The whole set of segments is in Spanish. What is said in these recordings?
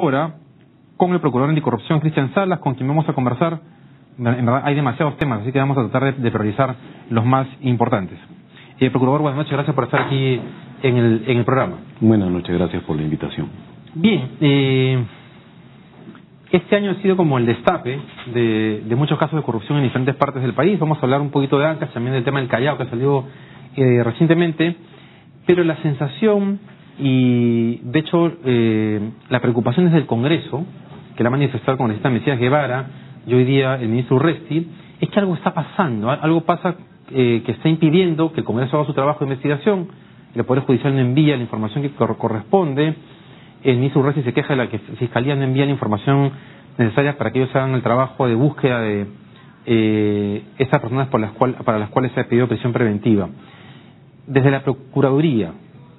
Ahora, con el procurador anticorrupción Cristian Salas, con quien vamos a conversar. En verdad hay demasiados temas, así que vamos a tratar de priorizar los más importantes. Procurador, buenas noches, gracias por estar aquí en el programa. Buenas noches, gracias por la invitación. Bien, este año ha sido como el destape de muchos casos de corrupción en diferentes partes del país. Vamos a hablar un poquito de Ancash, también del tema del Callao que salió recientemente, pero la sensación y de hecho la preocupación desde el Congreso, que la ha manifestado el congresista Mesías Guevara y hoy día el ministro Urresti, es que algo está pasando, algo pasa que está impidiendo que el Congreso haga su trabajo de investigación, el Poder Judicial no envía la información que corresponde, el ministro Urresti se queja de que la Fiscalía no envía la información necesaria para que ellos hagan el trabajo de búsqueda de estas personas para las cuales se ha pedido prisión preventiva. Desde la Procuraduría,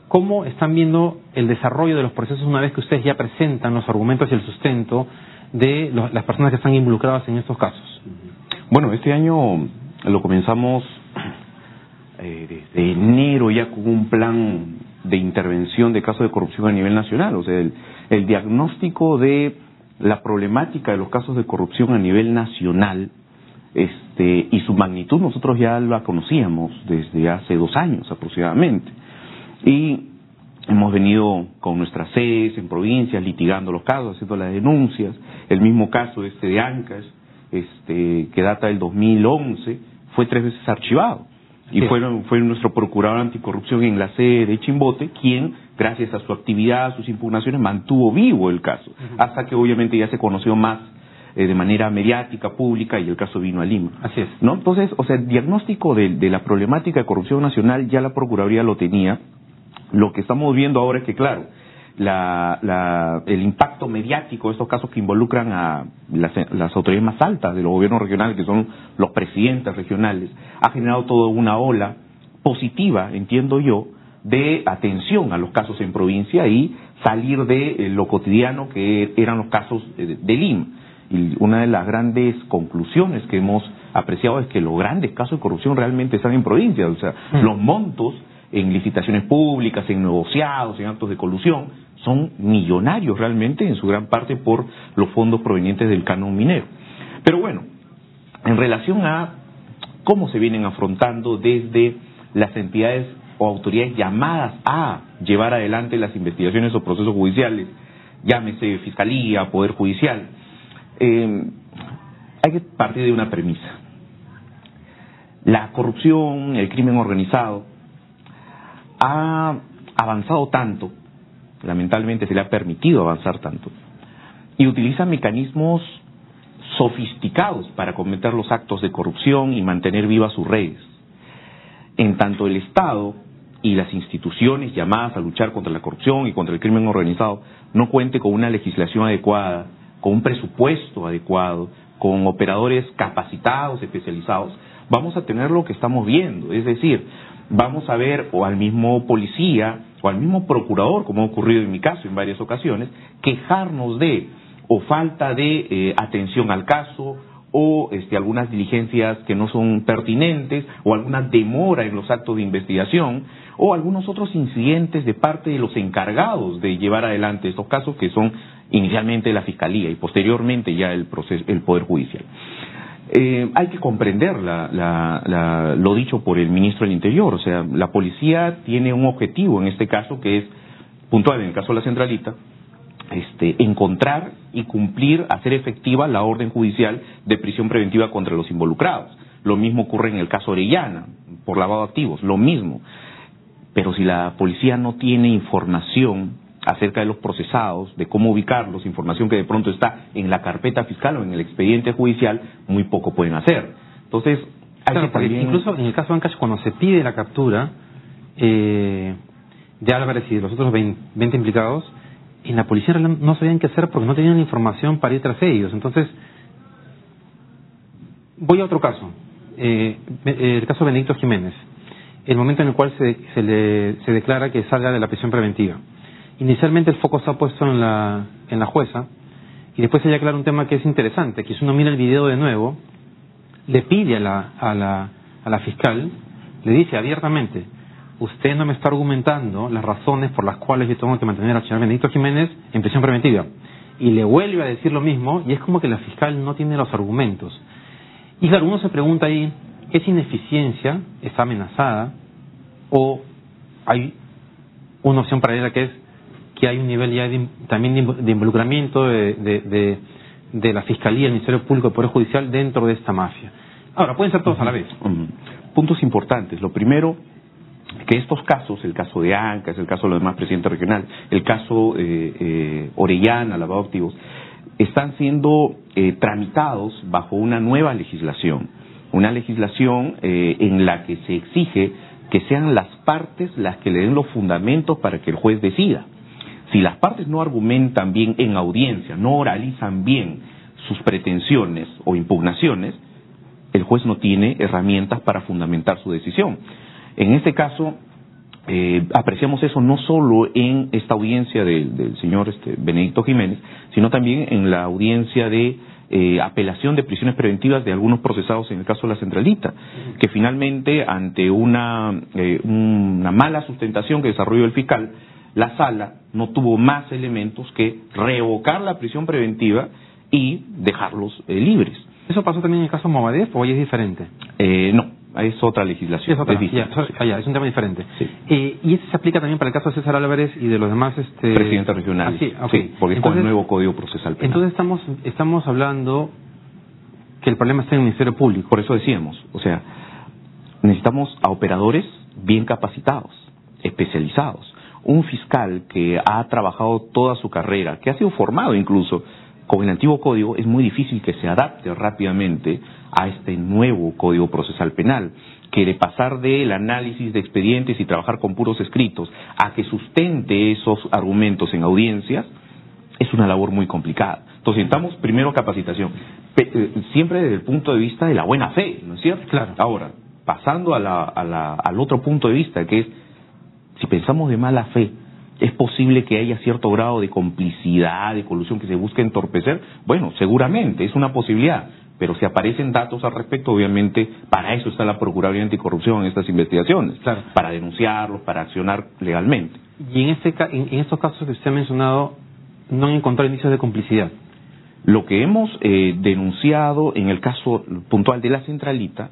¿cómo están viendo el desarrollo de los procesos una vez que ustedes ya presentan los argumentos y el sustento de las personas que están involucradas en estos casos? Bueno, este año lo comenzamos desde enero ya con un plan de intervención de casos de corrupción a nivel nacional. O sea, el diagnóstico de la problemática de los casos de corrupción a nivel nacional y su magnitud nosotros ya la conocíamos desde hace 2 años aproximadamente. Y hemos venido con nuestras sedes en provincias litigando los casos, haciendo las denuncias. El mismo caso de Ancash, que data del 2011, fue 3 veces archivado. Y sí. fue nuestro procurador anticorrupción en la sede de Chimbote quien, gracias a su actividad, a sus impugnaciones, mantuvo vivo el caso, hasta que obviamente ya se conoció más de manera mediática, pública, y el caso vino a Lima. Así es. ¿No? Entonces, o sea, el diagnóstico de la problemática de corrupción nacional ya la Procuraduría lo tenía. Lo que estamos viendo ahora es que, claro, el impacto mediático de estos casos que involucran a las autoridades más altas de los gobiernos regionales, que son los presidentes regionales, ha generado toda una ola positiva, entiendo yo, de atención a los casos en provincia y salir de lo cotidiano que eran los casos de Lima. Y una de las grandes conclusiones que hemos apreciado es que los grandes casos de corrupción realmente están en provincia. O sea, los montos en licitaciones públicas, en negociados, en actos de colusión, son millonarios realmente, en su gran parte por los fondos provenientes del canon minero. Pero bueno, en relación a cómo se vienen afrontando desde las entidades o autoridades llamadas a llevar adelante las investigaciones o procesos judiciales, llámese Fiscalía, Poder Judicial, hay que partir de una premisa. La corrupción, el crimen organizado, ha avanzado tanto, lamentablemente se le ha permitido avanzar tanto, y utiliza mecanismos sofisticados para cometer los actos de corrupción y mantener vivas sus redes. En tanto el Estado y las instituciones llamadas a luchar contra la corrupción y contra el crimen organizado no cuente con una legislación adecuada, con un presupuesto adecuado, con operadores capacitados, especializados, vamos a tener lo que estamos viendo. Es decir, vamos a ver o al mismo policía o al mismo procurador, como ha ocurrido en mi caso en varias ocasiones, quejarnos de o falta de atención al caso o algunas diligencias que no son pertinentes o alguna demora en los actos de investigación o algunos otros incidentes de parte de los encargados de llevar adelante estos casos, que son inicialmente la Fiscalía y posteriormente ya el Poder Judicial. Hay que comprender lo dicho por el ministro del Interior. O sea, la policía tiene un objetivo en este caso que es puntual, en el caso de la Centralita, encontrar y cumplir, hacer efectiva la orden judicial de prisión preventiva contra los involucrados. Lo mismo ocurre en el caso Orellana, por lavado de activos, lo mismo. Pero si la policía no tiene información acerca de los procesados, de cómo ubicarlos, información que de pronto está en la carpeta fiscal o en el expediente judicial, muy poco pueden hacer. Entonces, claro, también... incluso en el caso de Ancash, cuando se pide la captura de Álvarez y de los otros 20 implicados, en la policía no sabían qué hacer porque no tenían la información para ir tras ellos. Entonces, voy a otro caso, el caso de Benedicto Jiménez, el momento en el cual se declara que salga de la prisión preventiva. Inicialmente el foco está puesto en la jueza y después se aclara un tema que es interesante, que si uno mira el video de nuevo, le pide a la fiscal, le dice abiertamente: usted no me está argumentando las razones por las cuales yo tengo que mantener al señor Benedicto Jiménez en prisión preventiva. y le vuelve a decir lo mismo, y es como que la fiscal no tiene los argumentos. Y claro, uno se pregunta ahí, ¿es ineficiencia, está amenazada, o hay una opción paralela que es que hay un nivel ya también de involucramiento de la Fiscalía, el Ministerio Público, el Poder Judicial dentro de esta mafia? Ahora, pueden ser todos a la vez. Puntos importantes. Lo primero, que estos casos, el caso de Ancas, el caso de los demás presidentes regionales, el caso Orellana, lavado de activos, están siendo tramitados bajo una nueva legislación. Una legislación en la que se exige que sean las partes las que le den los fundamentos para que el juez decida. Si las partes no argumentan bien en audiencia, no oralizan bien sus pretensiones o impugnaciones, el juez no tiene herramientas para fundamentar su decisión. En este caso, apreciamos eso no solo en esta audiencia del señor Benedicto Jiménez, sino también en la audiencia de apelación de prisiones preventivas de algunos procesados en el caso de la Centralita, que finalmente, ante una mala sustentación que desarrolló el fiscal, la sala no tuvo más elementos que revocar la prisión preventiva y dejarlos libres. ¿Eso pasó también en el caso Movadef o ahí es diferente? No, es otra legislación. Es un tema diferente. Sí. ¿Y eso se aplica también para el caso de César Álvarez y de los demás presidentes regionales? Sí, okay. Sí, porque es con el nuevo Código Procesal Penal. Entonces estamos hablando que el problema está en el Ministerio Público. Por eso decíamos, o sea, necesitamos a operadores bien capacitados, especializados. Un fiscal que ha trabajado toda su carrera, que ha sido formado incluso con el antiguo código, es muy difícil que se adapte rápidamente a este nuevo Código Procesal Penal, que de pasar del análisis de expedientes y trabajar con puros escritos a que sustente esos argumentos en audiencias, es una labor muy complicada. Entonces necesitamos primero capacitación, siempre desde el punto de vista de la buena fe, ¿no es cierto? Claro. Ahora, pasando al otro punto de vista, que es, si pensamos de mala fe, ¿es posible que haya cierto grado de complicidad, de colusión que se busque entorpecer? Bueno, seguramente, es una posibilidad, pero si aparecen datos al respecto, obviamente, para eso está la Procuraduría Anticorrupción en estas investigaciones, claro, para denunciarlos, para accionar legalmente. Y en estos casos que usted ha mencionado, ¿no han encontrado indicios de complicidad? Lo que hemos denunciado en el caso puntual de la Centralita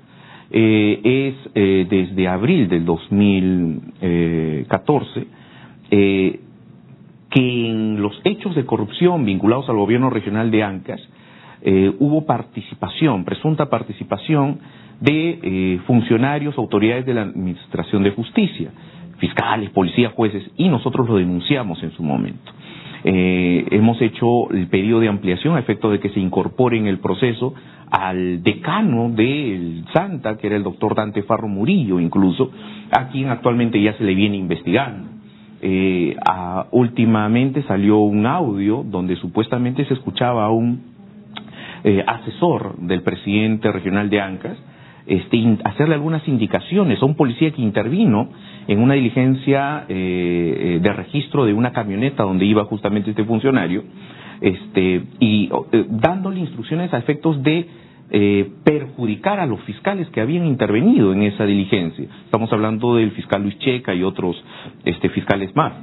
es desde abril del 2014, que en los hechos de corrupción vinculados al gobierno regional de Ancas hubo participación, presunta participación de funcionarios, autoridades de la Administración de Justicia, fiscales, policías, jueces, y nosotros lo denunciamos en su momento. Hemos hecho el pedido de ampliación a efecto de que se incorpore en el proceso al decano del Santa, que era el doctor Dante Farro Murillo, incluso, a quien actualmente ya se le viene investigando. Últimamente salió un audio donde supuestamente se escuchaba a un asesor del presidente regional de Ancas hacerle algunas indicaciones a un policía que intervino en una diligencia de registro de una camioneta donde iba justamente este funcionario, dándole instrucciones a efectos de perjudicar a los fiscales que habían intervenido en esa diligencia. Estamos hablando del fiscal Luis Checa y otros fiscales más.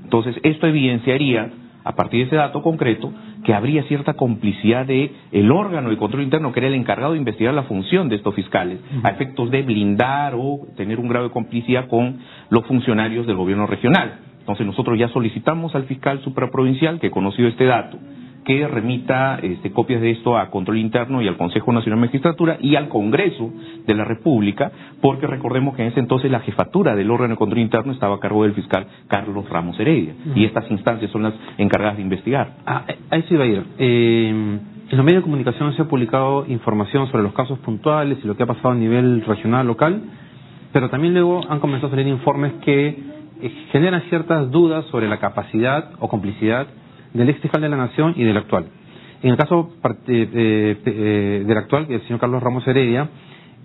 Entonces, esto evidenciaría, a partir de ese dato concreto, que habría cierta complicidad de el órgano de control interno, que era el encargado de investigar la función de estos fiscales, a efectos de blindar o tener un grado de complicidad con los funcionarios del gobierno regional. Entonces nosotros ya solicitamos al fiscal supraprovincial, que conoció este dato, que remita copias de esto a Control Interno y al Consejo Nacional de Magistratura y al Congreso de la República, porque recordemos que en ese entonces la jefatura del órgano de control interno estaba a cargo del fiscal Carlos Ramos Heredia, y estas instancias son las encargadas de investigar. A eso iba a ir. En los medios de comunicación se ha publicado información sobre los casos puntuales y lo que ha pasado a nivel regional, local, pero también luego han comenzado a salir informes que generan ciertas dudas sobre la capacidad o complicidad del ex fiscal de la Nación y del actual. En el caso del actual, que es el señor Carlos Ramos Heredia,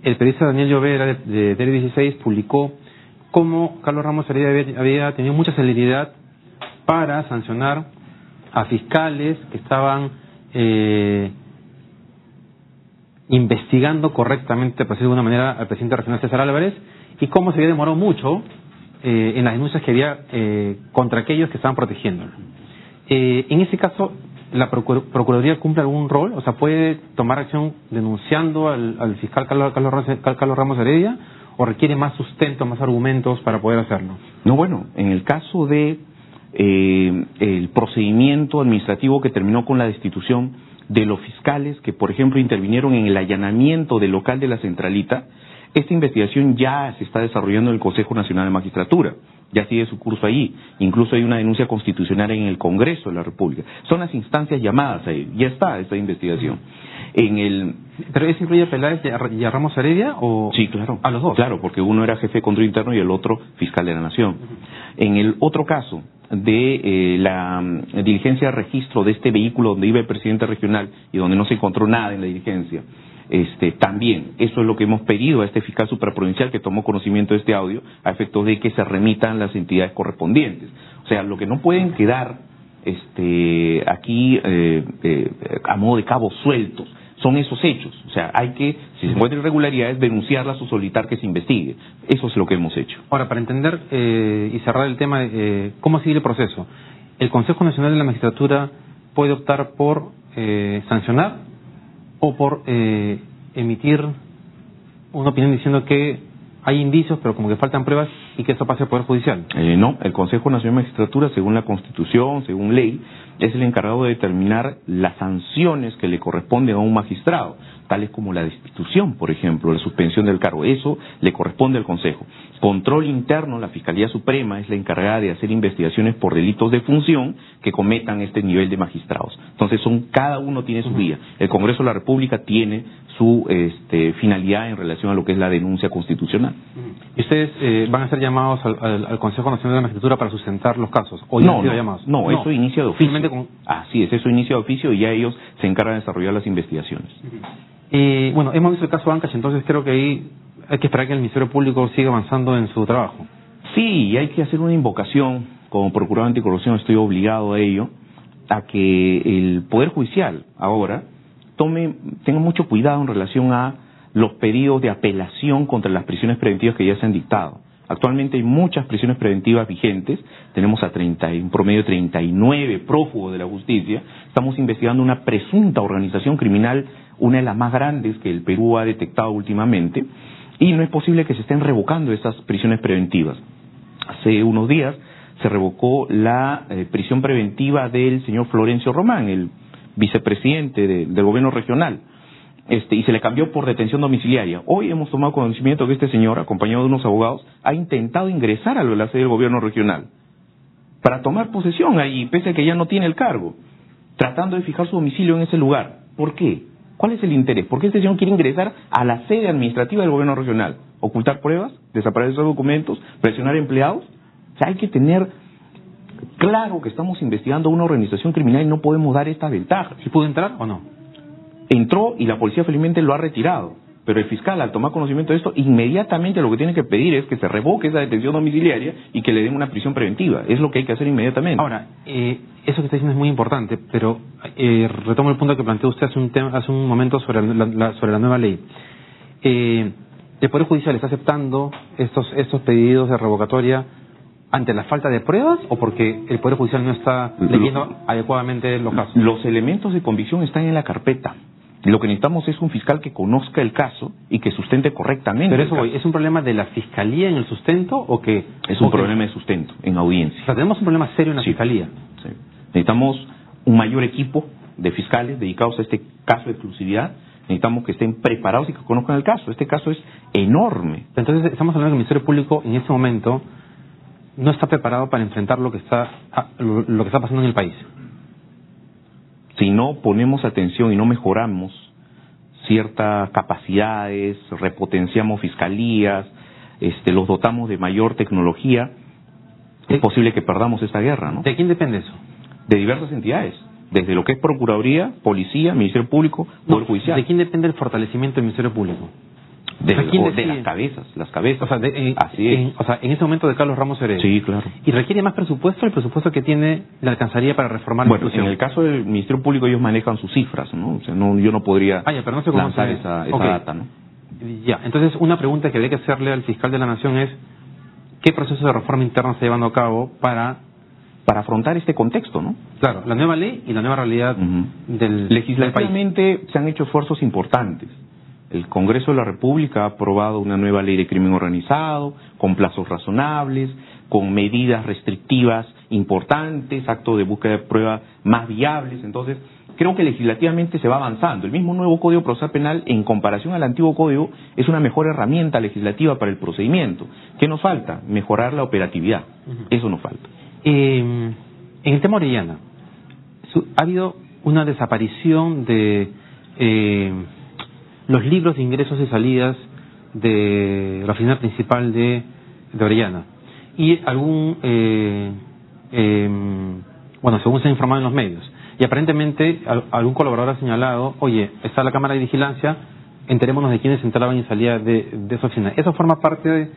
el periodista Daniel Llovera de Tele 16 publicó cómo Carlos Ramos Heredia había tenido mucha celeridad para sancionar a fiscales que estaban investigando correctamente, por decirlo de alguna manera, al presidente regional César Álvarez, y cómo se había demorado mucho en las denuncias que había contra aquellos que estaban protegiéndolo. En ese caso, ¿la Procuraduría cumple algún rol? O sea, ¿puede tomar acción denunciando al fiscal Carlos Ramos Heredia? ¿O requiere más sustento, más argumentos para poder hacerlo? No, bueno, en el caso de el procedimiento administrativo que terminó con la destitución de los fiscales que, por ejemplo, intervinieron en el allanamiento del local de la Centralita, esta investigación ya se está desarrollando en el Consejo Nacional de Magistratura. Ya sigue su curso allí. Incluso hay una denuncia constitucional en el Congreso de la República. Son las instancias llamadas ahí. Ya está esta investigación. ¿Pero eso incluye a Peláez y a Ramos Heredia? O... Sí, claro. ¿A los dos? Claro, porque uno era jefe de control interno y el otro fiscal de la Nación. En el otro caso de la diligencia de registro de este vehículo donde iba el presidente regional y donde no se encontró nada en la diligencia, también, eso es lo que hemos pedido a este fiscal supraprovincial que tomó conocimiento de este audio, a efectos de que se remitan las entidades correspondientes. O sea, lo que no pueden quedar aquí a modo de cabos sueltos son esos hechos. O sea, hay que, si se encuentran irregularidades, denunciarlas o solicitar que se investigue. Eso es lo que hemos hecho. Ahora, para entender y cerrar el tema, ¿cómo sigue el proceso? ¿El Consejo Nacional de la Magistratura puede optar por sancionar o por emitir una opinión diciendo que hay indicios, pero como que faltan pruebas y que eso pase al Poder Judicial? No, el Consejo Nacional de Magistratura, según la Constitución, según ley, es el encargado de determinar las sanciones que le corresponden a un magistrado, tales como la destitución, por ejemplo, la suspensión del cargo. Eso le corresponde al Consejo. Control interno, la Fiscalía Suprema es la encargada de hacer investigaciones por delitos de función que cometan este nivel de magistrados. Entonces, cada uno tiene su vía. El Congreso de la República tiene su finalidad en relación a lo que es la denuncia constitucional. ¿Y ustedes van a ser llamados al Consejo Nacional de la Magistratura para sustentar los casos? ¿O No, llamados? No, eso inicia de oficio. Con... Así es, eso inicia de oficio y ya ellos se encargan de desarrollar las investigaciones. Bueno, hemos visto el caso Ancash, entonces creo que ahí hay que esperar que el Ministerio Público siga avanzando en su trabajo. Sí, hay que hacer una invocación. Como Procurador Anticorrupción estoy obligado a ello, a que el Poder Judicial ahora tenga mucho cuidado en relación a los pedidos de apelación contra las prisiones preventivas que ya se han dictado. Actualmente hay muchas prisiones preventivas vigentes, tenemos un promedio de 39 prófugos de la justicia, estamos investigando una presunta organización criminal, una de las más grandes que el Perú ha detectado últimamente, y no es posible que se estén revocando esas prisiones preventivas. Hace unos días se revocó la prisión preventiva del señor Florencio Román, el vicepresidente del gobierno regional, y se le cambió por detención domiciliaria. Hoy hemos tomado conocimiento que este señor, acompañado de unos abogados, ha intentado ingresar a la sede del gobierno regional para tomar posesión ahí, pese a que ya no tiene el cargo, tratando de fijar su domicilio en ese lugar. ¿Por qué? ¿Cuál es el interés? ¿Por qué este señor quiere ingresar a la sede administrativa del gobierno regional? ¿Ocultar pruebas? ¿Desaparecer documentos? ¿Presionar empleados? O sea, hay que tener claro que estamos investigando una organización criminal y no podemos dar esta ventaja. ¿Sí pudo entrar o no? Entró y la policía felizmente lo ha retirado. Pero el fiscal, al tomar conocimiento de esto, inmediatamente lo que tiene que pedir es que se revoque esa detención domiciliaria y que le den una prisión preventiva. Es lo que hay que hacer inmediatamente. Ahora, eso que está diciendo es muy importante, pero retomo el punto que planteó usted hace un momento sobre la nueva ley. ¿El Poder Judicial está aceptando estos pedidos de revocatoria ante la falta de pruebas o porque el Poder Judicial no está leyendo adecuadamente los casos? Los elementos de convicción están en la carpeta. Lo que necesitamos es un fiscal que conozca el caso y que sustente correctamente. Pero eso, ¿es un problema de la Fiscalía en el sustento o que...? Es un problema de sustento, en audiencia. O sea, tenemos un problema serio en la Fiscalía. Sí. Necesitamos un mayor equipo de fiscales dedicados a este caso de exclusividad. Necesitamos que estén preparados y que conozcan el caso. Este caso es enorme. Entonces, estamos hablando que el Ministerio Público en este momento no está preparado para enfrentar lo que está pasando en el país. Si no ponemos atención y no mejoramos ciertas capacidades, repotenciamos fiscalías, los dotamos de mayor tecnología, es posible que perdamos esta guerra, ¿no? ¿De quién depende eso? De diversas entidades, desde lo que es Procuraduría, Policía, Ministerio Público, Poder Judicial. ¿De quién depende el fortalecimiento del Ministerio Público? De las cabezas. O sea, así es. En ese momento de Carlos Ramos Heredia. Sí, claro. ¿Y requiere más presupuesto? ¿El presupuesto que tiene le alcanzaría para reformar la institución? En el caso del Ministerio Público ellos manejan sus cifras, ¿no? O sea, yo no podría lanzar esa data, ¿no? Ya, entonces una pregunta que habría que hacerle al fiscal de la Nación es ¿qué proceso de reforma interna se está llevando a cabo para para afrontar este contexto, ¿no? Claro, la nueva ley y la nueva realidad del Legislativamente se han hecho esfuerzos importantes. El Congreso de la República ha aprobado una nueva ley de crimen organizado, con plazos razonables, con medidas restrictivas importantes, actos de búsqueda de pruebas más viables. Entonces, creo que legislativamente se va avanzando. El mismo nuevo Código Procesal Penal, en comparación al antiguo Código, es una mejor herramienta legislativa para el procedimiento. ¿Qué nos falta? Mejorar la operatividad. Eso nos falta. En el tema Orellana, ha habido una desaparición de los libros de ingresos y salidas de la oficina principal de Orellana. Y algún, bueno, según se ha informado en los medios, y aparentemente algún colaborador ha señalado, oye, está la cámara de vigilancia, enterémonos de quiénes entraban y salían de esa oficina. ¿Eso forma parte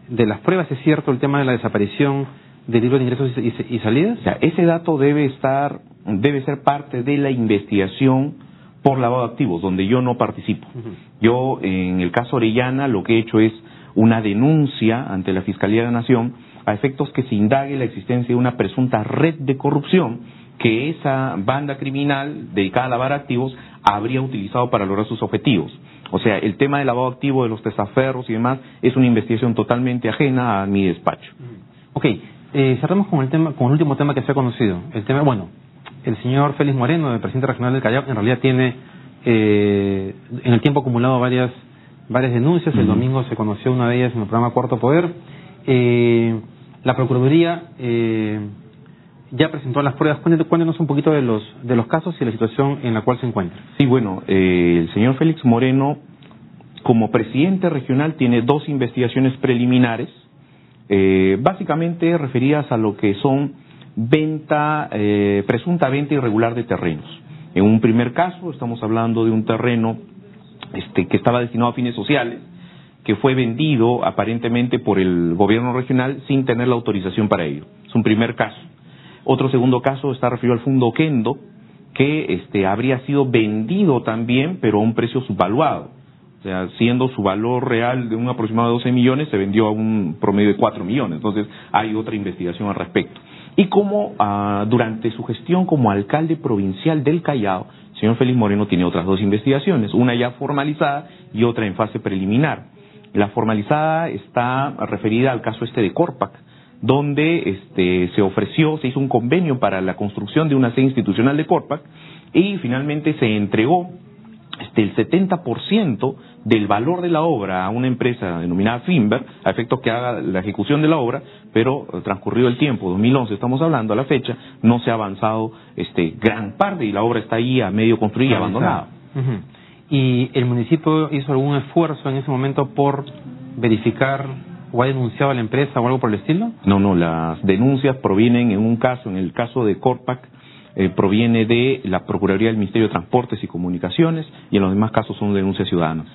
de las pruebas? ¿Es cierto el tema de la desaparición del libro de ingresos y salidas? O sea, ese dato debe ser parte de la investigación por lavado de activos, donde yo no participo. Yo, en el caso Orellana, lo que he hecho es una denuncia ante la Fiscalía de la Nación a efectos que se indague la existencia de una presunta red de corrupción que esa banda criminal dedicada a lavar activos habría utilizado para lograr sus objetivos. O sea, el tema del lavado activo de los testaferros y demás es una investigación totalmente ajena a mi despacho. Ok, cerramos con el último tema que se ha conocido. El tema, bueno, el señor Félix Moreno, el presidente regional del Callao, en realidad tiene en el tiempo acumulado varias denuncias. El domingo se conoció una de ellas en el programa Cuarto Poder. La Procuraduría ya presentó las pruebas. Cuéntenos un poquito de los casos y la situación en la cual se encuentra. Sí, bueno, el señor Félix Moreno, como presidente regional, tiene 2 investigaciones preliminares, básicamente referidas a lo que son presunta venta irregular de terrenos. En un primer caso, estamos hablando de un terreno que estaba destinado a fines sociales, que fue vendido aparentemente por el gobierno regional sin tener la autorización para ello. Es un primer caso. Otro segundo caso está referido al Fondo Oquendo, que habría sido vendido también, pero a un precio subvaluado. O sea, siendo su valor real de un aproximado de 12 millones, se vendió a un promedio de 4 millones. Entonces, hay otra investigación al respecto. Y como durante su gestión como alcalde provincial del Callao, el señor Félix Moreno tiene otras 2 investigaciones, una ya formalizada y otra en fase preliminar. La formalizada está referida al caso de Corpac, donde se hizo un convenio para la construcción de una sede institucional de Corpac y finalmente se entregó el 70% del valor de la obra a una empresa denominada Finver, a efecto que haga la ejecución de la obra, pero transcurrido el tiempo, 2011 estamos hablando, a la fecha, no se ha avanzado gran parte y la obra está ahí a medio construir y abandonada. ¿Y el municipio hizo algún esfuerzo en ese momento por verificar o ha denunciado a la empresa o algo por el estilo? No, las denuncias provienen en el caso de Corpac, proviene de la Procuraduría del Ministerio de Transportes y Comunicaciones y en los demás casos son denuncias ciudadanas.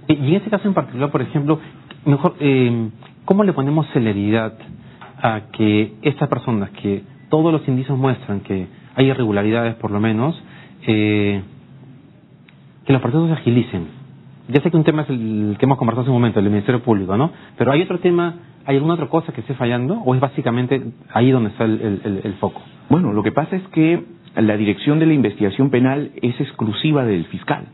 Y en este caso en particular, por ejemplo, mejor, ¿cómo le ponemos celeridad a que estas personas, que todos los indicios muestran que hay irregularidades por lo menos, que los procesos se agilicen? Ya sé que un tema es el que hemos conversado hace un momento, el del Ministerio Público, ¿no? Pero ¿hay otro tema, hay alguna otra cosa que esté fallando o es básicamente ahí donde está el foco? Bueno, lo que pasa es que la dirección de la investigación penal es exclusiva del fiscal.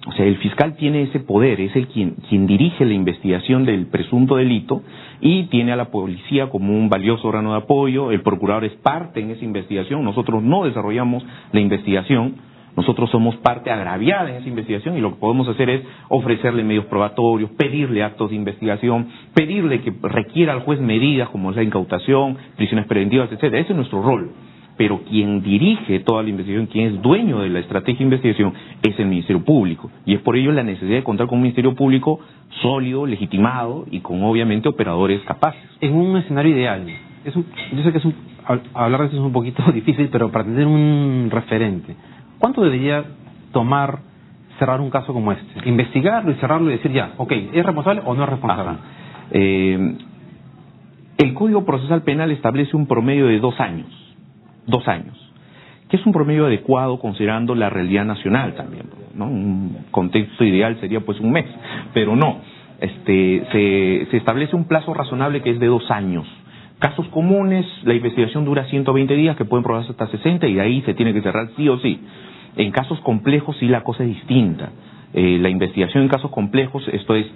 O sea, el fiscal tiene ese poder, es el quien dirige la investigación del presunto delito y tiene a la policía como un valioso órgano de apoyo. El procurador es parte en esa investigación, nosotros no desarrollamos la investigación. Nosotros somos parte agraviada en esa investigación y lo que podemos hacer es ofrecerle medios probatorios, pedirle actos de investigación, pedirle que requiera al juez medidas como la incautación, prisiones preventivas, etcétera. Ese es nuestro rol. Pero quien dirige toda la investigación, quien es dueño de la estrategia de investigación, es el Ministerio Público. Y es por ello la necesidad de contar con un Ministerio Público sólido, legitimado y con obviamente operadores capaces. En un escenario ideal, yo sé que hablar de eso es un poquito difícil, pero para tener un referente, ¿cuánto debería tomar cerrar un caso como este? Investigarlo y cerrarlo y decir ya, ok, ¿es responsable o no es responsable? El Código Procesal Penal establece un promedio de 2 años. 2 años. Que es un promedio adecuado considerando la realidad nacional también, ¿no? Un contexto ideal sería pues un mes, pero no. Se establece un plazo razonable que es de 2 años Casos comunes, la investigación dura 120 días, que pueden probarse hasta 60, y de ahí se tiene que cerrar sí o sí. En casos complejos sí la cosa es distinta. La investigación en casos complejos, esto es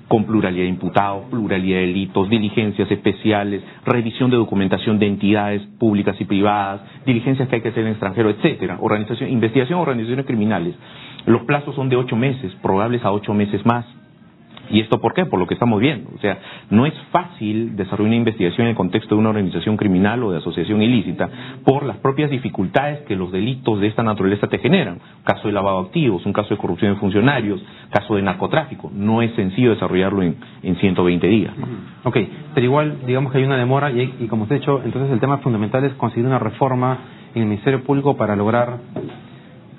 con pluralidad de imputados, pluralidad de delitos, diligencias especiales, revisión de documentación de entidades públicas y privadas, diligencias que hay que hacer en extranjero, etcétera. Investigación de organizaciones criminales. Los plazos son de 8 meses, probables a 8 meses más. ¿Y esto por qué? Por lo que estamos viendo. O sea, no es fácil desarrollar una investigación en el contexto de una organización criminal o de asociación ilícita por las propias dificultades que los delitos de esta naturaleza te generan. Un caso de lavado de activos, un caso de corrupción de funcionarios, caso de narcotráfico. No es sencillo desarrollarlo en 120 días, ¿no? Ok, pero igual digamos que hay una demora y como usted ha dicho, entonces el tema fundamental es conseguir una reforma en el Ministerio Público para lograr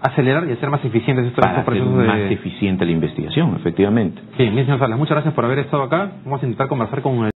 acelerar y hacer más eficientes estos procesos de... más eficiente la investigación, efectivamente. Sí, bien, señor Salas, muchas gracias por haber estado acá. Vamos a intentar conversar con